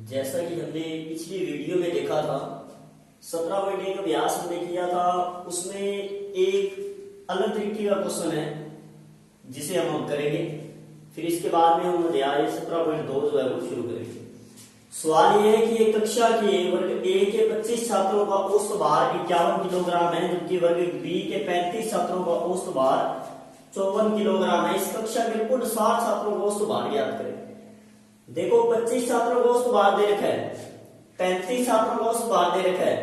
जैसा कि हमने पिछली वीडियो में देखा था 17.1 अभ्यास हमने किया था, उसमें एक अलग तरीके का क्वेश्चन है जिसे हम करेंगे। फिर इसके बाद में हम अध्याय 17.2 जो है वो शुरू करेंगे। सवाल ये है कि एक कक्षा के वर्ग ए के 25 छात्रों का औसत भार 51 किलोग्राम है, जबकि वर्ग बी के 35 छात्रों का औसत भार 54 किलोग्राम है। इस कक्षा के कुल 60 छात्रों का औसत भार ज्ञात करें। देखो 25 छात्रों को औसत भार दे रखा है, 35 छात्रों को औसत भार दे रखा है,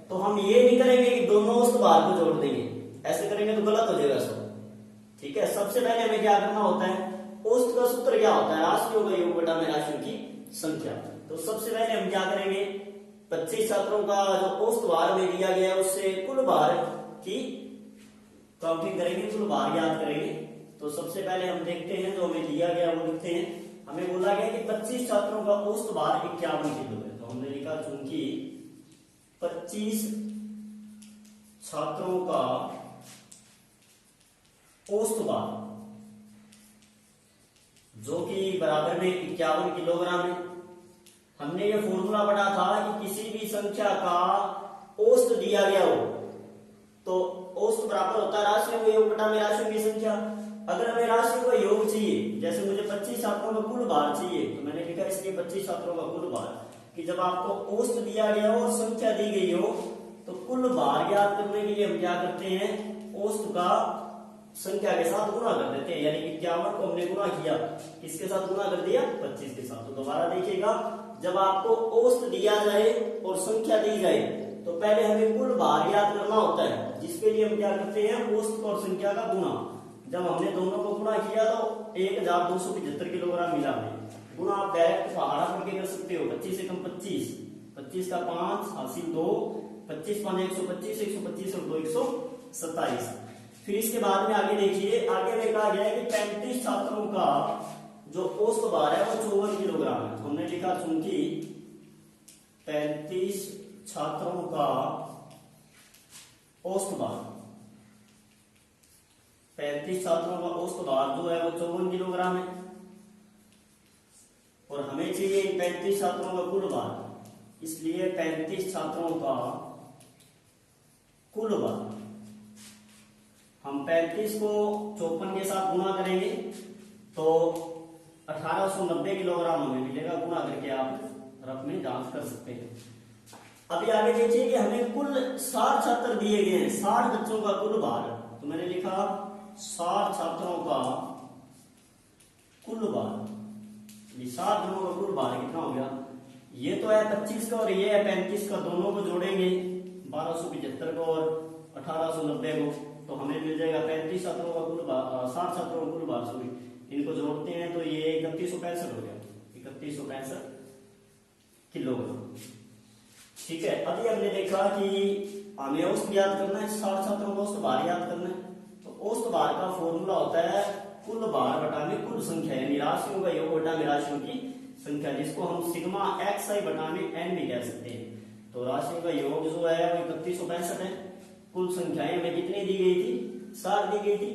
तो हम ये नहीं करेंगे कि दोनों औसत भार को जोड़ देंगे, ऐसे करेंगे तो गलत हो जाएगा सब। ठीक है, सबसे पहले हमें क्या करना होता है, औसत का सूत्र क्या होता है, राशियों का योग बटा में राशियों की संख्या। तो सबसे पहले हम क्या करेंगे, 25 छात्रों का जो औसत भार में दिया गया है उससे कुल भार की काउंटिंग करेंगे, कुल भार ज्ञात करेंगे। तो सबसे पहले हम देखते हैं जो हमें दिया गया वो लिखते हैं। हमें बोला गया कि 25 छात्रों का औसत भार 51 किलो है, तो हमने लिखा चूंकि 25 छात्रों का औसत भार जो कि बराबर में 51 किलोग्राम है। हमने ये फॉर्मूला पढ़ा था कि किसी भी संख्या का औसत दिया गया हो तो औसत बराबर होता है राशियों का योग बटा में राशियों की संख्या। अगर हमें राशियों का योग चाहिए, जैसे मुझे 25 छात्रों का कुल भार चाहिए, तो मैंने लिखा इसलिए 25 छात्रों का कुल भार, कि जब आपको औसत दिया गया हो और संख्या दी गई हो तो कुल भार ज्ञात करने के लिए हम क्या करते हैं, औसत का संख्या के साथ गुणा कर देते हैं। यानी 51 को हमने गुणा किया, किसके साथ गुणा कर दिया, 25 के साथ। तो दोबारा देखिएगा, जब आपको औसत दिया जाए और संख्या दी जाए तो पहले हमें कुल भार ज्ञात करना होता है, जिसके लिए हम क्या करते हैं, औसत और संख्या का गुणा। जब हमने दोनों को गुणा किया तो 1275 किलोग्राम मिला हमें। गुणा आप डायरेक्ट सहारा करके कर सकते हो, 25 से कम 25, 25 का 5 हासिल 2, 25 5 125, 125 और 2 127। फिर इसके बाद में आगे देखिए, आगे में कहा गया है कि 35 छात्रों का जो औसत भार है वो 54 किलोग्राम है। तो हमने लिखा चूंकि 35 छात्रों का औसत भार, 35 छात्रों का औसत भार जो है वो 54 किलोग्राम है, और हमें चाहिए 35 छात्रों का कुल भार, इसलिए 35 छात्रों का कुल भार हम 35 को 54 के साथ गुणा करेंगे तो 1890 किलोग्राम हमें मिलेगा। गुणा करके आप रफ में जांच कर सकते हैं। अभी आगे देखिए कि हमें कुल 60 छात्र दिए गए हैं, 60 बच्चों का कुल भार। तो मैंने लिखा 60 छात्रों का कुल भार, 60 जनों का कुल भार कितना हो गया, ये तो है 25 का और ये है 35 का, दोनों को जोड़ेंगे 1275 को और 1890 को, तो हमें मिल जाएगा 35 छात्रों का कुल भार, 60 छात्रों का कुल भार, सॉरी इनको जोड़ते हैं तो ये 3165 हो गया, 3165 किलोग्राम। ठीक है, अभी हमने देखा कि हमें औसत याद करना है, 60 छात्रों को औसत भार याद करना है। तो औसत भार का फॉर्मूला होता है कुल भार बटा में कुल संख्या, यानी राशियों का योग बटा में राशियों की संख्या, जिसको हम सिग्मा xi बटा में n भी कह सकते हैं। तो राशियों का योग जो है वो 3165 है। कुल संख्याएं हमें कितनी दी गई थी, 60 दी गई थी।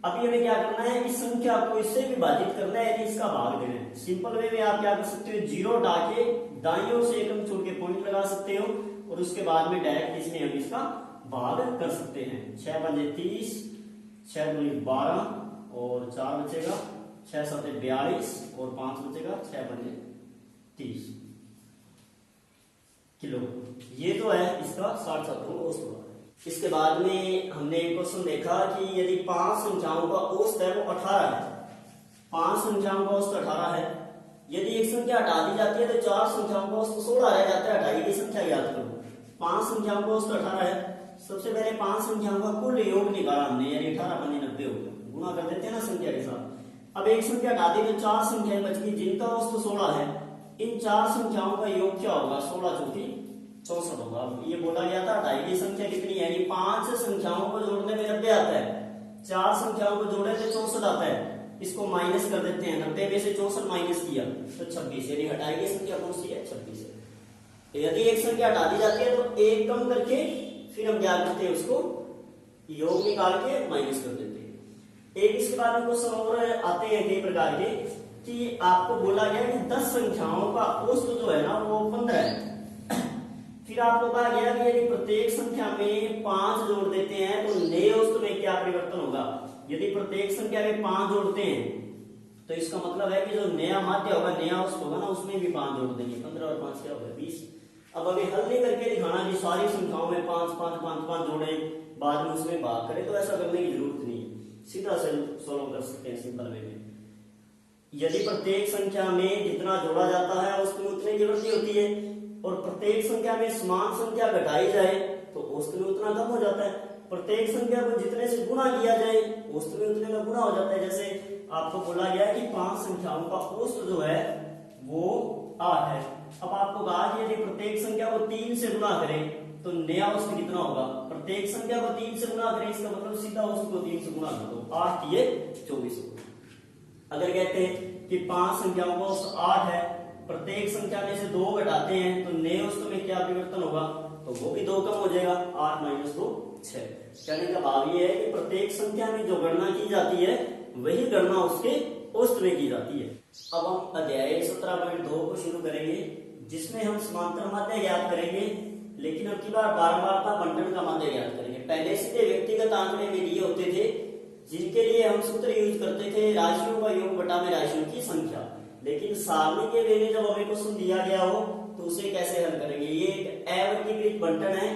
अभी हमें क्या करना है, इस संख्या को इससे विभाजित करना है, यदि इसका भाग देना है। सिंपल वे में आप क्या कर सकते हो, जीरो हटा के दाईं ओर से एक अंक छोड़ के पॉइंट लगा सकते हो, और उसके बाद में डायरेक्ट इसमें हम इसका भाग कर सकते हैं। 6 पंजे 30, 6 दूनी 12 और 4 बचेगा, 6 7 42 और 5 बचेगा, 6 पंजे 30 किलो। ये तो है इसका 60 छात्रों का औसत भार। इसके बाद में हमने एक क्वेश्चन देखा कि यदि 5 संख्याओं का औसत है वो 18 है, 5 संख्याओं का औसत 18 है, यदि एक संख्या हटा दी जाती है तो 4 संख्याओं का औसत 16 रह जाता है। हटाई की संख्या याद करो, 5 संख्याओं का औसत 18 है। सबसे पहले 5 संख्याओं का कुल योग निकाला हमने, यानी 18 बनी 90 हो गया, गुणा कर देते हैं ना संख्या के साथ। अब एक संख्या हटा दी तो 4 संख्याएं बच गई जिनका औसत 16 है। इन 4 संख्याओं का योग क्या होगा, 16 चौकी 64 होगा। ये बोला गया था हटाई की संख्या कितनी है, यानी 5 संख्याओं को जोड़ने में 90 आता है, 4 संख्याओं को जोड़े तो 64 आता है। इसको माइनस कर देते हैं, 90 में से 64 माइनस किया तो 26, यानी हटाई की संख्या कौन सी है, 26 है। तो यदि एक संख्या हटा दी जाती है तो एक कम करके फिर हम क्या करते हैं, उसको योग निकाल के माइनस कर देते हैं। एक इसके बाद में क्वेश्चन और आते हैं कई प्रकार के कि आपको बोला गया कि 10 संख्याओं का औसत जो है ना वो 15 है। फिर आपको कहा गया कि यदि प्रत्येक संख्या में 5 जोड़ देते हैं तो नए औसत में क्या परिवर्तन होगा। यदि प्रत्येक संख्या में 5 जोड़ते हैं तो इसका मतलब है कि जो नया माध्य होगा, नया औसत होगा ना, उसमें भी 5 जोड़ देंगे। 15 और 5 क्या होगा 20। अब अभी हल नहीं करके दिखाना कि सारी संख्याओं में 5 5 5 5 जोड़े बाद में उसमें भाग करें, तो ऐसा करने की जरूरत नहीं है, सीधा सोल्व कर सकते हैं सिंपल वे में। यदि प्रत्येक संख्या में जितना जोड़ा जाता है उसमें उतनी की वृद्धि होती है, और प्रत्येक संख्या में समान संख्या घटाई जाए तो औसत में उतना कम हो जाता है। प्रत्येक संख्या को जितने से गुणा किया जाए औसत में उतने का गुणा हो जाता है। जैसे आपको बोला गया है कि 5 संख्याओं का औसत जो है वो 8 है। अब आपको कहा कि यदि प्रत्येक संख्या को 3 से गुणा करें तो नया औसत कितना होगा। प्रत्येक संख्या को 3 से गुणा करें, इसका मतलब सीधा औसत को 3 से गुणा कर दो, 8 ये 24 होगा। अगर कहते हैं कि 5 संख्याओं का औसत 8 है, प्रत्येक संख्या में से 2 घटाते हैं तो नए औसत में क्या परिवर्तन होगा, तो वो भी 2 कम हो जाएगा, 8 - 2 6। कहने का भाव ये है कि प्रत्येक संख्या में जो गणना की जाती है वही गणना उसके औसत में की जाती है। अब हम अध्याय 17.2 को शुरू करेंगे, जिसमें हम समांतर माध्य ज्ञात करेंगे, लेकिन अब की बार बारंबारता बंटन का माध्य ज्ञात करेंगे। पहले सीधे व्यक्तिगत आंकड़े में दिए होते थे, जिनके लिए हम सूत्र यूज करते थे राशियों का योग बटा में राशियों की संख्या। लेकिन सारणी के वे में जब हमें क्वेश्चन दिया गया हो तो उसे कैसे हल करेंगे। ये एक अवर्गीकृत बंटन है।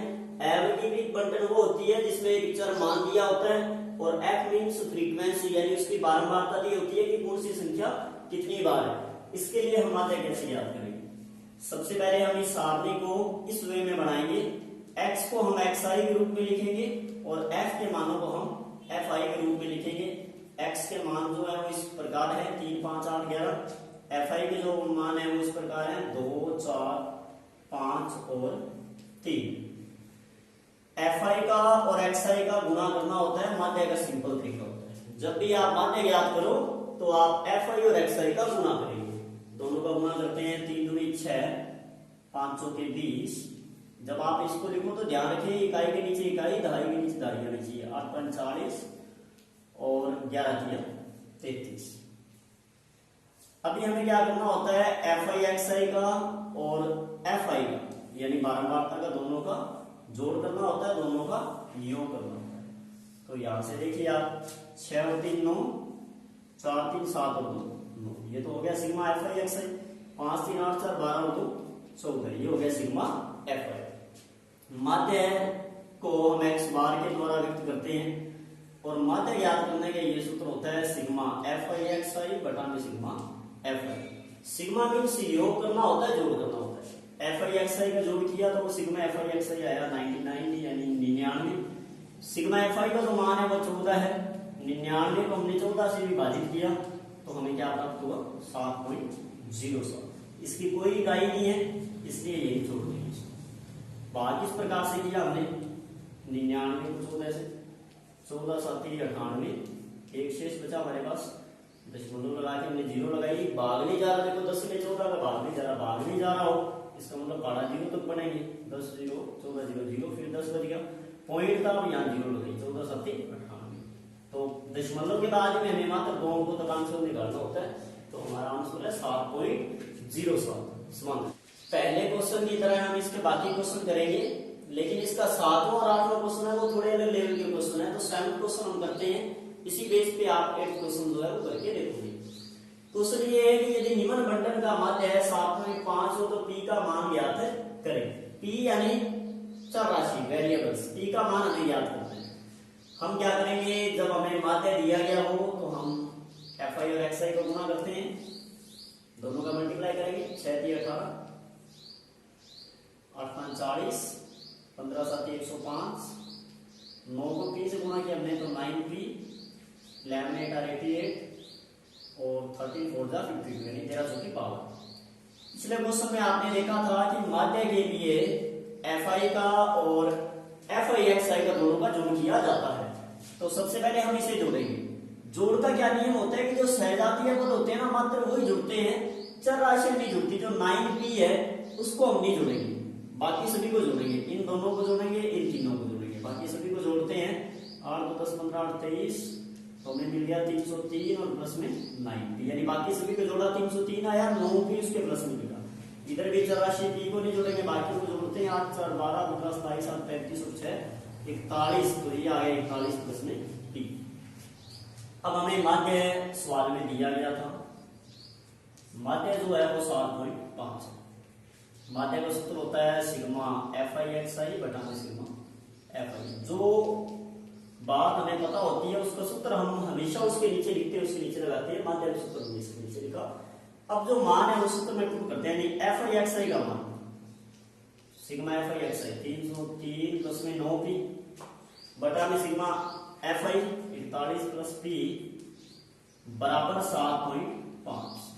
अवर्गीकृत बंटन वो होती है जिसमें एक चर मान दिया होता है और f मीन्स फ्रीक्वेंसी, यानी उसकी बारंबारता दी होती है कि कौन सी संख्या कितनी बार है। इसके लिए हम माध्य कैसे याद करेंगे। सबसे पहले हम इस सारणी को इस वे में बनाएंगे। x को हम xi के रूप में लिखेंगे और f के मानों को हम fi के रूप में लिखेंगे। x के मान जो है वो इस प्रकार है 3 5 8 11। fi के जो मान है वो इस प्रकार है 2 4 5 और 3। fi का और xi का गुणा करना होता है, माध्य का सिंपल तरीका होता है। जब भी आप माध्य ज्ञात करो तो आप fi और xi का गुणा करेंगे। दोनों का गुणा करते हैं, 3 दूनी 6 5 चौके 20। जब आप इसको लिखो तो ध्यान रखिए इकाई के नीचे इकाई, दहाई के नीचे दहाई आनी चाहिए। 8 5 40 और 11 किया 33। अभी हमें क्या करना होता है, fi xi का और fi का यानी बारंबारता का दोनों का जोड़ करना होता है, दोनों का योग करना होता है। तो यहां से देखिए आप 6 और 3 9, 4 3 7 और 2 9, ये तो हो गया सिग्मा fi xi। 5 3 8 4 12 और 2 14, ये हो गया सिग्मा fi। माध्य को हम x बार के द्वारा व्यक्त करते हैं और माध्य ज्ञात करने का ये सूत्र होता है सिग्मा fi xi बटा में सिग्मा fi। सिग्मा मीन्स योग करना होता है, जोड़ करना होता है। fi xi का जोड़ किया तो वो सिग्मा fi xi आया 99 यानी 99। सिग्मा fi का जो मान है वो 14 है। 99 को हमने 14 से विभाजित किया तो हमें क्या प्राप्त हुआ 7.07। इसकी कोई इकाई नहीं है इसलिए यही छोड़ देंगे। बाकी इस प्रकार से किया हमने 99 को 14 से, 14 7 98, एक शेष बचा हमारे पास, दशमलव लगा के हमने 0 लगाई। भाग नहीं जा रहा, देखो 10 में 14 का भाग नहीं जा रहा, भाग नहीं जा रहा हो इसका मतलब बाड़ा 0 तक बनेंगे। 10 0 14 0 0, फिर 10 बच गया, पॉइंट था अब यहाँ 0 लगाई, 14 7 98। तो दशमलव के बाद में हमें मात्र 2 अंकों तक आंसर निकालना होता है, तो हमारा आंसर है 7.07 समान। पहले क्वेश्चन की तरह हम इसके बाकी क्वेश्चन करेंगे, लेकिन इसका 7वां और 8वां क्वेश्चन है वो थोड़े अलग लेवल के क्वेश्चन है। तो 7th क्वेश्चन हम करते हैं, इसी बेस पे आप 8th क्वेश्चन जो है वो करके देखोगे। क्वेश्चन ये है कि यदि निम्न बंटन का माध्य है 7.5 हो तो p का मान ज्ञात करें। p यानी चर राशि, वेरिएबल्स, p का मान हमें ज्ञात करना है। हम क्या करेंगे, जब हमें माध्य दिया गया हो तो हम fi और xi को गुणा करते हैं, दोनों का मल्टीप्लाई करेंगे। 6 3 18, 8 5 40, 15 7 105, 9 को p से गुणा किया हमने तो 9p, 11 8 are 88 और 13 4 जा 52 यानी 1300 की पावर। पिछले क्वेश्चन में आपने देखा था कि माध्य के लिए fi का और fi xi का दोनों का जोड़ किया जाता है। तो सबसे पहले हम इसे जोड़ेंगे। जोड़ का क्या नियम होता है कि जो सहजातीय पद होते हैं ना मात्र वही जुड़ते हैं, चर राशि नहीं जुड़ती। जो 9p है उसको हम नहीं जोड़ेंगे, बाकी सभी को जोड़ेंगे। इन दोनों को जोड़ेंगे, इन तीनों को जोड़ेंगे, बाकी सभी को जोड़ते हैं। 8 2 10 15 8 23, तो हमने मिल गया 303 और प्लस में 90, यानी बाकी सभी को जोड़ा 303 आया, 9 भी उसके प्लस में मिला। इधर भी चर राशि पी को नहीं जोड़ेंगे, बाकी को जोड़ते हैं। 8 4 12 15 27 7 35 और 6 41, तो ये आ गया 41 प्लस में पी। अब हमें माध्य सवाल में दिया गया था, माध्य जो है वो 7.5। माध्य का सूत्र होता है सिग्मा FI/XI बटा में सिग्मा FI। जो बात हमें पता होती है उसका सूत्र हम हमेशा उसके नीचे लिखते हैं, उसके नीचे लगाते हैं। माध्य का सूत्र हमने इसके नीचे लिखा। अब जो मान है वो सूत्र में पुट करते हैं, यानी FI/XI का मान सिग्मा FI/XI 303 प्लस में 9p बटा में सिग्मा FI 41 प्लस p बराबर 7.5।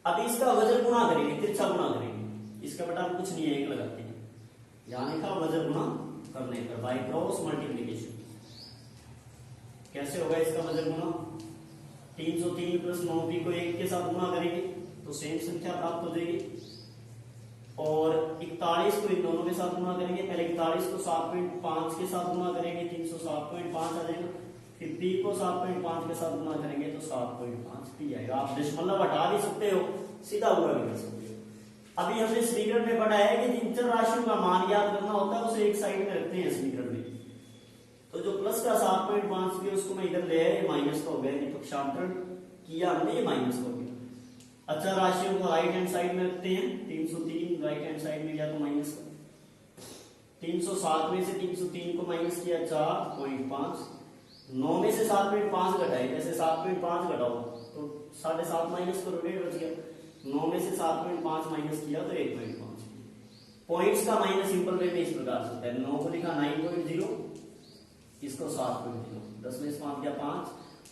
अब इसका वजन गुणा करेंगे, तिरछा गुणा करेंगे, इसका बटा में कुछ नहीं है, एक लगाते हैं। यहां लिखा वजन गुणा करने पर बाय क्रॉस मल्टीप्लिकेशन। कैसे होगा इसका वजन गुणा? 303 प्लस 9p को 1 के साथ गुणा करेंगे तो सेम संख्या प्राप्त हो जाएगी, और 41 को इन दोनों के साथ गुणा करेंगे। पहले 41 को 7.5 के साथ गुणा करेंगे 307.5 आ जाएगा, फिर p को 7.5 के साथ गुणा करेंगे तो 7.5 p आएगा। आप दशमलव हटा भी सकते हो, सीधा पूरा भी कर सकते हो। अभी हमने समीकरण में पढ़ा है कि जिन चर राशियों का मान याद करना होता है उसे एक साइड में रखते हैं समीकरण में। तो जो प्लस का 7.5 भी उसको मैं इधर ले आया, माइनस का हो गया, पक्षांतरण किया हमने, ये माइनस हो गया। अच्छा, राशियों को राइट हैंड साइड में रखते हैं। 303 राइट हैंड साइड में गया तो माइनस का 307 में से 303 को माइनस किया 4.5, 9 में से 7.5 घटाए, जैसे 7.5 घटाओ तो 7.5 माइनस करो, 1.5 बच गया। 9 में से 7.5 माइनस किया तो 1.5। पॉइंट्स का माइनस सिंपल वे में इस प्रकार से होता है। 9 को लिखा 9.0, इसको 7.0, 10 में से 5 गया 5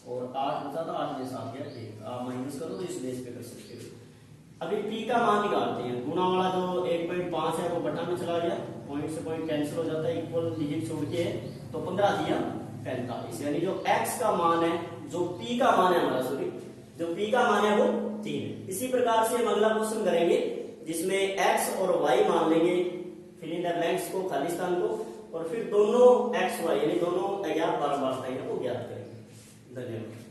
और 8 बचा था, 8 में 7 गया 1। आप माइनस करो तो इस बेस पे कर सकते हो। अभी p का मान निकालते हैं। गुणा वाला जो 1.5 है वो बटा में चला गया, पॉइंट से पॉइंट कैंसिल हो जाता है, इक्वल डिजिट छोड़ के तो 15 दिया 45, यानी जो x का मान है, जो p का मान है हमारा, सॉरी जो p का मान है वो 3 है। इसी प्रकार से हम अगला क्वेश्चन करेंगे जिसमें x और y मान लेंगे, फिल इन द ब्लैंक्स को, खाली स्थान को, और फिर दोनों x y यानी दोनों अज्ञात बार बार वो ज्ञात करेंगे। धन्यवाद।